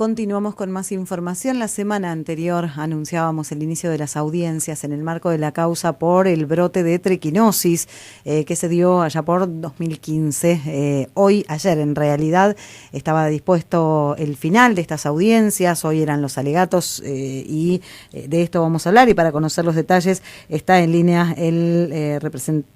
continuamos con más información. La semana anterior anunciábamos el inicio de las audiencias en el marco de la causa por el brote de triquinosis que se dio allá por 2015. Ayer en realidad estaba dispuesto el final de estas audiencias, hoy eran los alegatos y de esto vamos a hablar, y para conocer los detalles está en línea el representante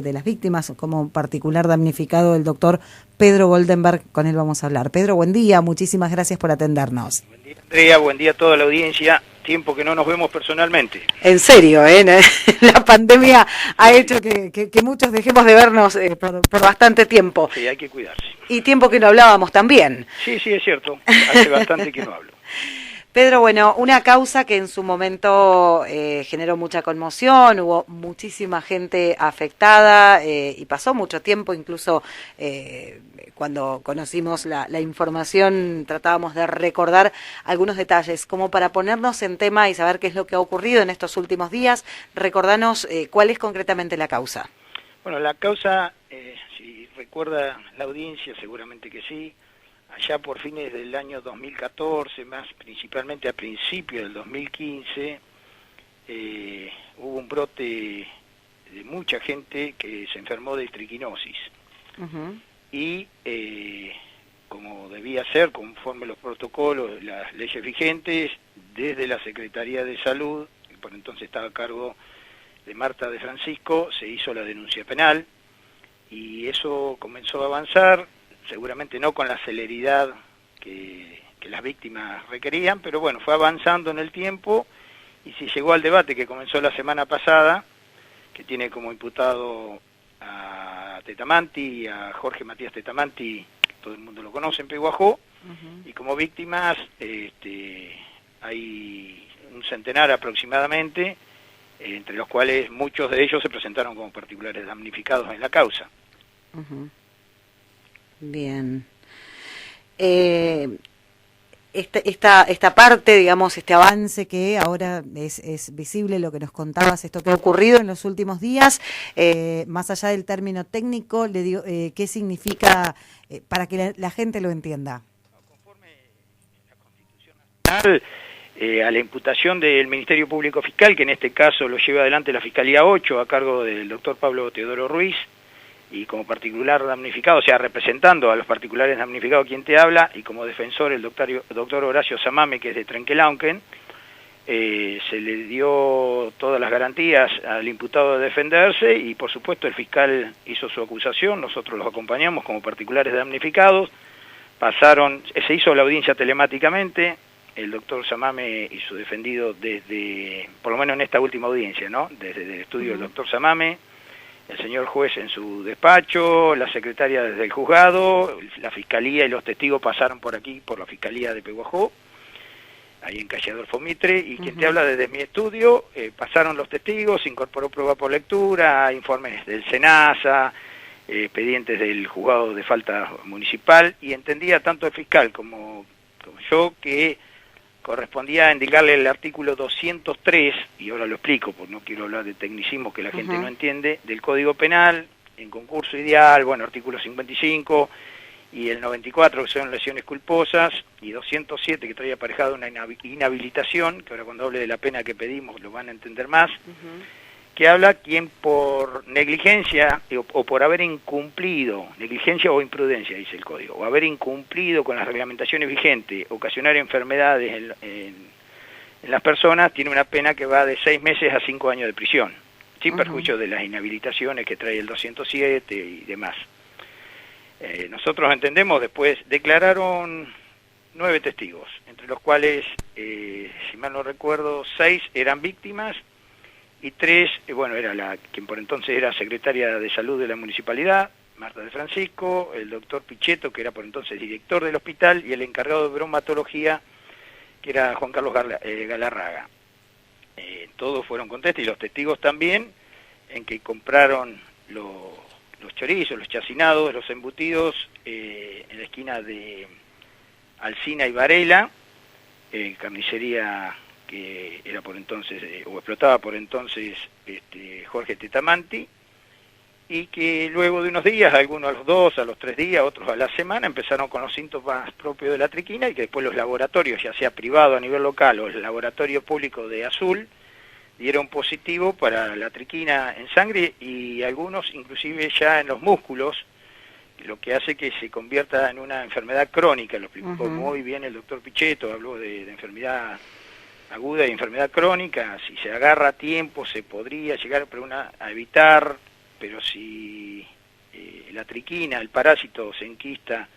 de las víctimas como particular damnificado, el doctor Pedro Goldenberg. Con él vamos a hablar. Pedro, buen día, muchísimas gracias por atendernos. Buen día, Andrea, buen día a toda la audiencia. Tiempo que no nos vemos personalmente. En serio, la pandemia ha hecho que muchos dejemos de vernos por bastante tiempo. Sí, hay que cuidarse. Y tiempo que no hablábamos también. Sí, es cierto. Hace bastante que no hablo. Pedro, bueno, una causa que en su momento generó mucha conmoción, hubo muchísima gente afectada y pasó mucho tiempo, incluso cuando conocimos la información tratábamos de recordar algunos detalles, como para ponernos en tema y saber qué es lo que ha ocurrido en estos últimos días. Recordanos cuál es concretamente la causa. Bueno, la causa, si recuerda la audiencia, seguramente que sí. Allá por fines del año 2014, más principalmente a principios del 2015, hubo un brote de mucha gente que se enfermó de triquinosis. Y como debía ser, conforme los protocolos, las leyes vigentes, desde la Secretaría de Salud, que por entonces estaba a cargo de Marta de Francisco, se hizo la denuncia penal y eso comenzó a avanzar. Seguramente no con la celeridad que las víctimas requerían, pero bueno, fue avanzando en el tiempo y se llegó al debate que comenzó la semana pasada, que tiene como imputado a Tetamanti, a Jorge Matías Tetamanti, que todo el mundo lo conoce en Peguajó, y como víctimas hay un centenar aproximadamente, entre los cuales muchos de ellos se presentaron como particulares damnificados en la causa. Bien. Esta parte, digamos, este avance que ahora es visible, lo que nos contabas, esto que ha ocurrido en los últimos días, más allá del término técnico, ¿qué significa para que la gente lo entienda? Conforme la Constitución Nacional, a la imputación del Ministerio Público Fiscal, que en este caso lo lleva adelante la Fiscalía 8 a cargo del doctor Pablo Teodoro Ruiz, y como particular damnificado, o sea, representando a los particulares damnificados quien te habla, y como defensor el doctor Horacio Samame, que es de Trenquelauquen, se le dio todas las garantías al imputado de defenderse, y por supuesto el fiscal hizo su acusación, nosotros los acompañamos como particulares damnificados, se hizo la audiencia telemáticamente, el doctor Samame y su defendido desde, por lo menos en esta última audiencia, ¿no?, desde el estudio del doctor Samame, el señor juez en su despacho, la secretaria desde el juzgado, la fiscalía y los testigos pasaron por aquí, por la fiscalía de Peguajó, ahí en calle Adolfo Mitre, y quien te habla desde mi estudio, pasaron los testigos, se incorporó prueba por lectura, informes del SENASA, expedientes del juzgado de falta municipal, y entendía tanto el fiscal como yo que correspondía indicarle el artículo 203, y ahora lo explico porque no quiero hablar de tecnicismo que la gente no entiende, del Código Penal, en concurso ideal, bueno, artículo 55 y el 94 que son lesiones culposas, y 207 que trae aparejada una inhabilitación, que ahora cuando hable de la pena que pedimos lo van a entender más, que habla quien por negligencia o por haber incumplido, negligencia o imprudencia, dice el código, o haber incumplido con las reglamentaciones vigentes, ocasionar enfermedades en las personas, tiene una pena que va de 6 meses a 5 años de prisión, sin perjuicio de las inhabilitaciones que trae el 207 y demás. Nosotros entendemos, después declararon 9 testigos, entre los cuales, si mal no recuerdo, 6 eran víctimas, y 3, bueno, era quien por entonces era secretaria de salud de la municipalidad, Marta de Francisco, el doctor Pichetto, que era por entonces director del hospital, y el encargado de bromatología, que era Juan Carlos Galarraga. Todos fueron contestos, y los testigos también, en que compraron los chorizos, los chacinados, los embutidos, en la esquina de Alsina y Varela, carnicería que era por entonces, o explotaba por entonces Jorge Tetamanti, y que luego de unos días, algunos a los 2, a los 3 días, otros a la semana, empezaron con los síntomas propios de la triquina y que después los laboratorios, ya sea privado a nivel local o el laboratorio público de Azul, dieron positivo para la triquina en sangre y algunos inclusive ya en los músculos, lo que hace que se convierta en una enfermedad crónica. Lo explicó muy bien el doctor Pichetto, habló de enfermedad aguda y enfermedad crónica. Si se agarra a tiempo se podría llegar a evitar, pero si la triquina, el parásito, se enquista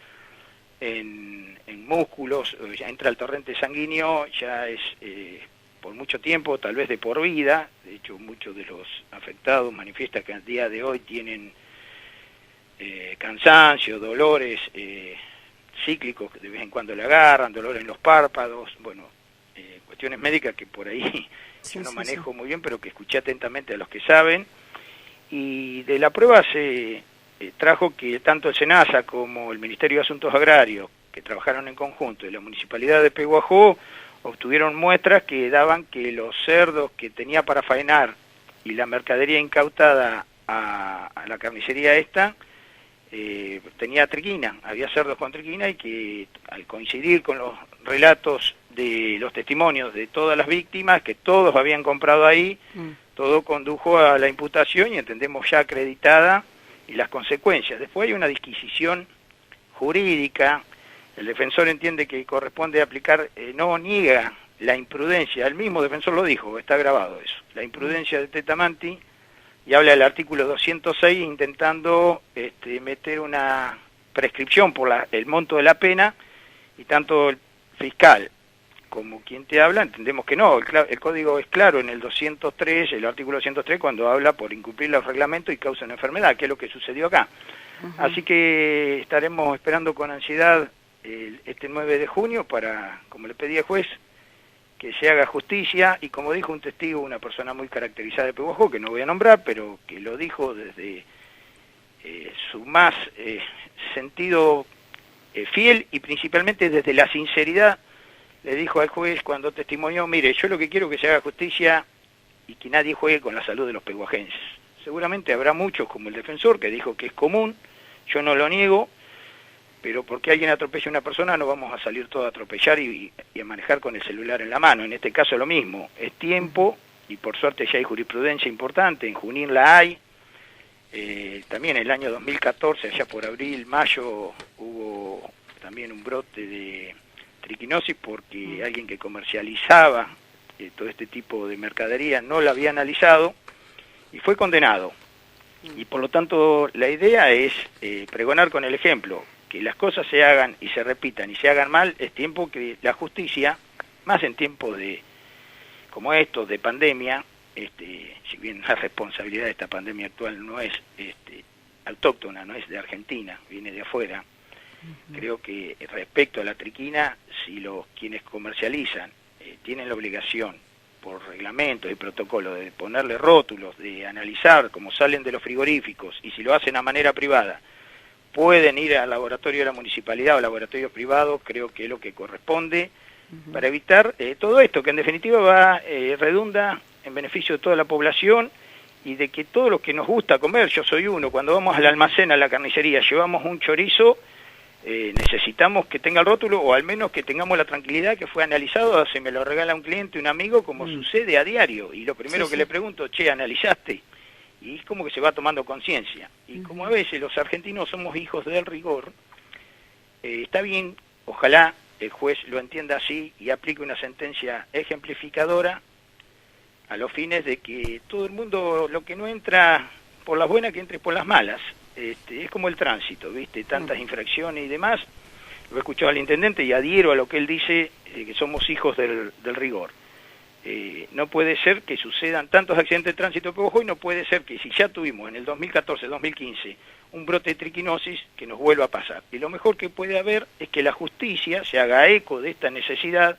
en músculos, ya entra al torrente sanguíneo, ya es por mucho tiempo, tal vez de por vida. De hecho, muchos de los afectados manifiestan que al día de hoy tienen cansancio, dolores cíclicos que de vez en cuando le agarran, dolor en los párpados, bueno, cuestiones médicas que por ahí yo no manejo muy bien, pero que escuché atentamente a los que saben. Y de la prueba se trajo que tanto el SENASA como el Ministerio de Asuntos Agrarios, que trabajaron en conjunto, y la Municipalidad de Peguajó, obtuvieron muestras que daban que los cerdos que tenía para faenar y la mercadería incautada a la carnicería esta, tenía triquina, había cerdos con triquina, y que al coincidir con los relatos de los testimonios de todas las víctimas, que todos habían comprado ahí, todo condujo a la imputación y entendemos ya acreditada y las consecuencias. Después hay una disquisición jurídica, el defensor entiende que corresponde aplicar, no niega la imprudencia, el mismo defensor lo dijo, está grabado eso, la imprudencia de Tetamanti, y habla del artículo 206 intentando meter una prescripción por el monto de la pena, y tanto el fiscal como quien te habla entendemos que no. El código es claro en el 203, el artículo 203, cuando habla por incumplir los reglamentos y causa una enfermedad, que es lo que sucedió acá. Así que estaremos esperando con ansiedad este 9 de junio para, como le pedí al juez, que se haga justicia, y como dijo un testigo, una persona muy caracterizada de Peguajó, que no voy a nombrar, pero que lo dijo desde su más sentido fiel, y principalmente desde la sinceridad, le dijo al juez cuando testimonió: mire, yo lo que quiero es que se haga justicia y que nadie juegue con la salud de los peguajenses. Seguramente habrá muchos, como el defensor, que dijo que es común, yo no lo niego, pero porque alguien atropella a una persona no vamos a salir todos a atropellar y a manejar con el celular en la mano. En este caso lo mismo, es tiempo, y por suerte ya hay jurisprudencia importante, en Junín la hay. También en el año 2014, allá por abril, mayo, hubo también un brote de triquinosis porque alguien que comercializaba todo este tipo de mercadería no la había analizado y fue condenado. Y por lo tanto la idea es pregonar con el ejemplo, que las cosas se hagan y se repitan y se hagan mal. Es tiempo que la justicia, más en tiempos como estos de pandemia, si bien la responsabilidad de esta pandemia actual no es autóctona, no es de Argentina, viene de afuera. Creo que respecto a la triquina, si quienes comercializan tienen la obligación por reglamentos y protocolos de ponerle rótulos, de analizar cómo salen de los frigoríficos, y si lo hacen a manera privada, pueden ir al laboratorio de la municipalidad o laboratorios privados, creo que es lo que corresponde, para evitar todo esto, que en definitiva redunda en beneficio de toda la población, y de que todos los que nos gusta comer, yo soy uno, cuando vamos al almacén, a la carnicería, llevamos un chorizo, necesitamos que tenga el rótulo, o al menos que tengamos la tranquilidad que fue analizado, se me lo regala un cliente, un amigo, como sucede a diario, y lo primero que le pregunto: che, ¿analizaste? Y es como que se va tomando conciencia. Y como a veces los argentinos somos hijos del rigor, está bien, ojalá el juez lo entienda así y aplique una sentencia ejemplificadora a los fines de que todo el mundo, lo que no entra por las buenas, que entre por las malas. Es como el tránsito, ¿viste? Tantas infracciones y demás. Lo he escuchado al intendente y adhiero a lo que él dice, que somos hijos del rigor. No puede ser que sucedan tantos accidentes de tránsito en Peguajó, y no puede ser que si ya tuvimos en el 2014-2015 un brote de triquinosis, que nos vuelva a pasar. Y lo mejor que puede haber es que la justicia se haga eco de esta necesidad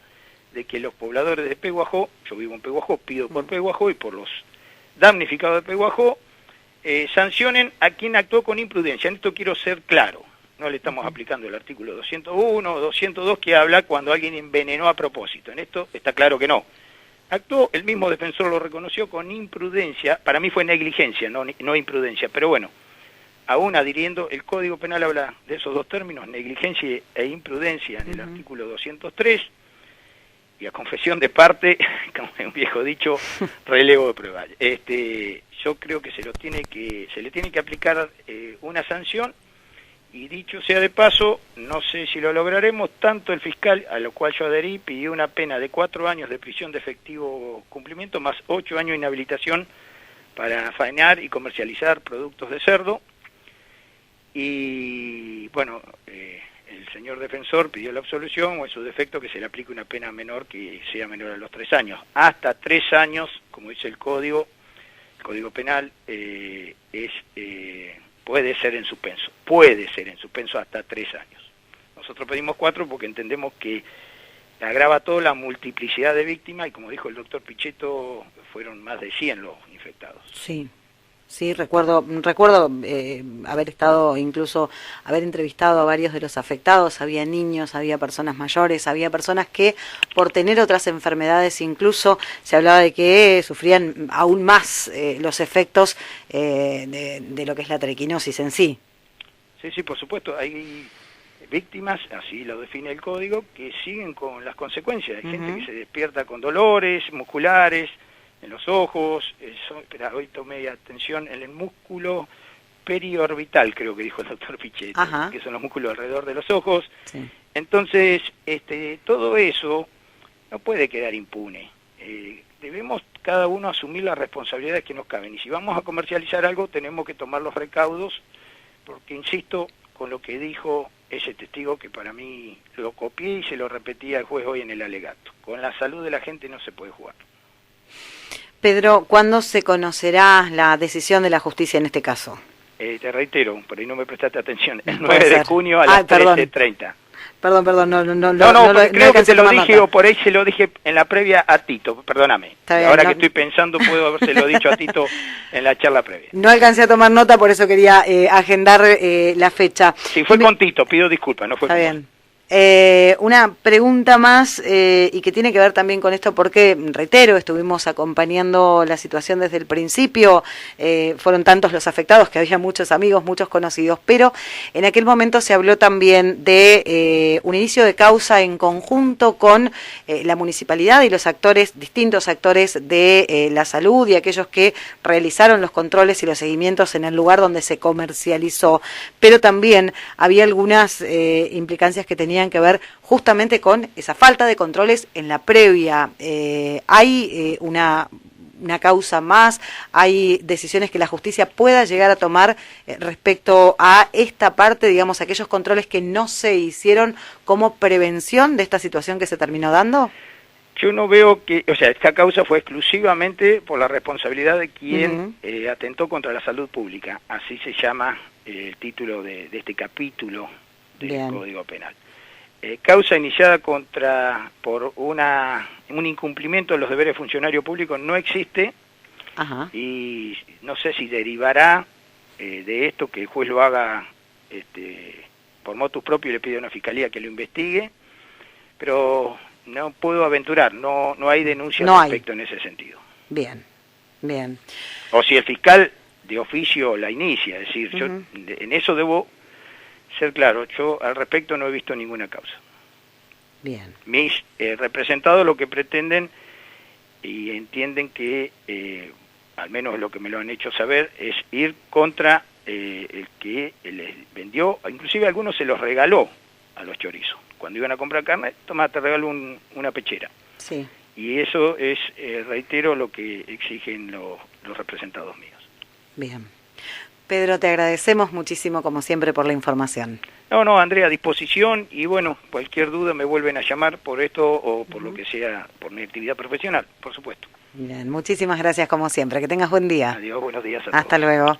de que los pobladores de Peguajó, yo vivo en Peguajó, pido por Peguajó y por los damnificados de Peguajó, sancionen a quien actuó con imprudencia. En esto quiero ser claro, no le estamos aplicando el artículo 201 o 202 que habla cuando alguien envenenó a propósito. En esto está claro que no. Actuó, el mismo defensor lo reconoció, con imprudencia. Para mí fue negligencia, no imprudencia, pero bueno, aún adhiriendo, el Código Penal habla de esos dos términos, negligencia e imprudencia, en el artículo 203, y a confesión de parte, como es un viejo dicho, relevo de prueba. Yo creo que se le tiene que aplicar una sanción, y dicho sea de paso, no sé si lo lograremos, tanto el fiscal, a lo cual yo adherí, pidió una pena de 4 años de prisión de efectivo cumplimiento, más 8 años de inhabilitación para faenar y comercializar productos de cerdo, y bueno, el señor defensor pidió la absolución, o en su defecto que se le aplique una pena menor, que sea menor a los 3 años. Hasta 3 años, como dice el Código Penal, puede ser en suspenso hasta 3 años. Nosotros pedimos 4 porque entendemos que agrava todo la multiplicidad de víctimas, y como dijo el doctor Pichetto, fueron más de 100 los infectados. Sí, recuerdo haber estado, incluso haber entrevistado a varios de los afectados. Había niños, había personas mayores, había personas que por tener otras enfermedades incluso se hablaba de que sufrían aún más los efectos de lo que es la triquinosis en sí. Sí, por supuesto, hay víctimas, así lo define el código, que siguen con las consecuencias. Hay gente que se despierta con dolores musculares en los ojos, hoy tomé atención en el músculo periorbital, creo que dijo el doctor Pichetto, que son los músculos alrededor de los ojos. Sí. Entonces, todo eso no puede quedar impune. Debemos cada uno asumir las responsabilidades que nos caben, y si vamos a comercializar algo tenemos que tomar los recaudos, porque insisto con lo que dijo ese testigo, que para mí lo copié y se lo repetía al juez hoy en el alegato: con la salud de la gente no se puede jugar. Pedro, ¿cuándo se conocerá la decisión de la justicia en este caso? Te reitero, por ahí no me prestaste atención, el 9 de junio a las 13:30. Perdón, no, creo que te lo dije, o por ahí se lo dije en la previa a Tito, perdóname. Ahora que estoy pensando, puedo habérselo dicho a Tito en la charla previa. No alcancé a tomar nota, por eso quería agendar la fecha. Sí, fue con Tito, pido disculpas, no fue con vos. Bien. Una pregunta más y que tiene que ver también con esto, porque, reitero, estuvimos acompañando la situación desde el principio, fueron tantos los afectados que había muchos amigos, muchos conocidos, pero en aquel momento se habló también de un inicio de causa en conjunto con la municipalidad y los distintos actores de la salud y aquellos que realizaron los controles y los seguimientos en el lugar donde se comercializó, pero también había algunas implicancias que tenían que ver justamente con esa falta de controles en la previa. ¿Hay una causa más? ¿Hay decisiones que la justicia pueda llegar a tomar respecto a esta parte, digamos, aquellos controles que no se hicieron como prevención de esta situación que se terminó dando? Yo no veo que, esta causa fue exclusivamente por la responsabilidad de quien atentó contra la salud pública. Así se llama el título de este capítulo del Código Penal. Causa iniciada por un incumplimiento de los deberes de funcionario público no existe. Y no sé si derivará de esto que el juez lo haga por motus propio y le pide a una fiscalía que lo investigue, pero no puedo aventurar, no hay denuncia al respecto en ese sentido. Bien. O si el fiscal de oficio la inicia, es decir, yo en eso debo ser claro, yo al respecto no he visto ninguna causa. Bien. Mis representados lo que pretenden y entienden que, al menos lo que me lo han hecho saber, es ir contra el que les vendió, inclusive a algunos se los regaló a los chorizos. Cuando iban a comprar carne, toma, te regalo una pechera. Sí. Y eso es, reitero, lo que exigen los representados míos. Bien. Pedro, te agradecemos muchísimo, como siempre, por la información. No, Andrea, a disposición, y bueno, cualquier duda me vuelven a llamar por esto o por lo que sea, por mi actividad profesional, por supuesto. Bien, muchísimas gracias como siempre, que tengas buen día. Adiós, buenos días a todos. Hasta luego.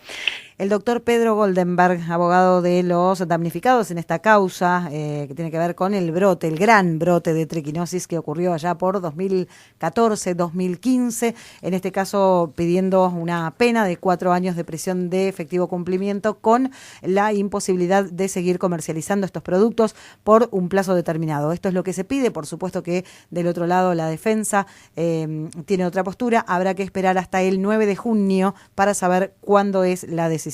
El doctor Pedro Goldenberg, abogado de los damnificados en esta causa, que tiene que ver con el gran brote de triquinosis que ocurrió allá por 2014-2015, en este caso pidiendo una pena de 4 años de prisión de efectivo cumplimiento con la imposibilidad de seguir comercializando estos productos por un plazo determinado. Esto es lo que se pide, por supuesto que del otro lado la defensa tiene otra postura, habrá que esperar hasta el 9 de junio para saber cuándo es la decisión.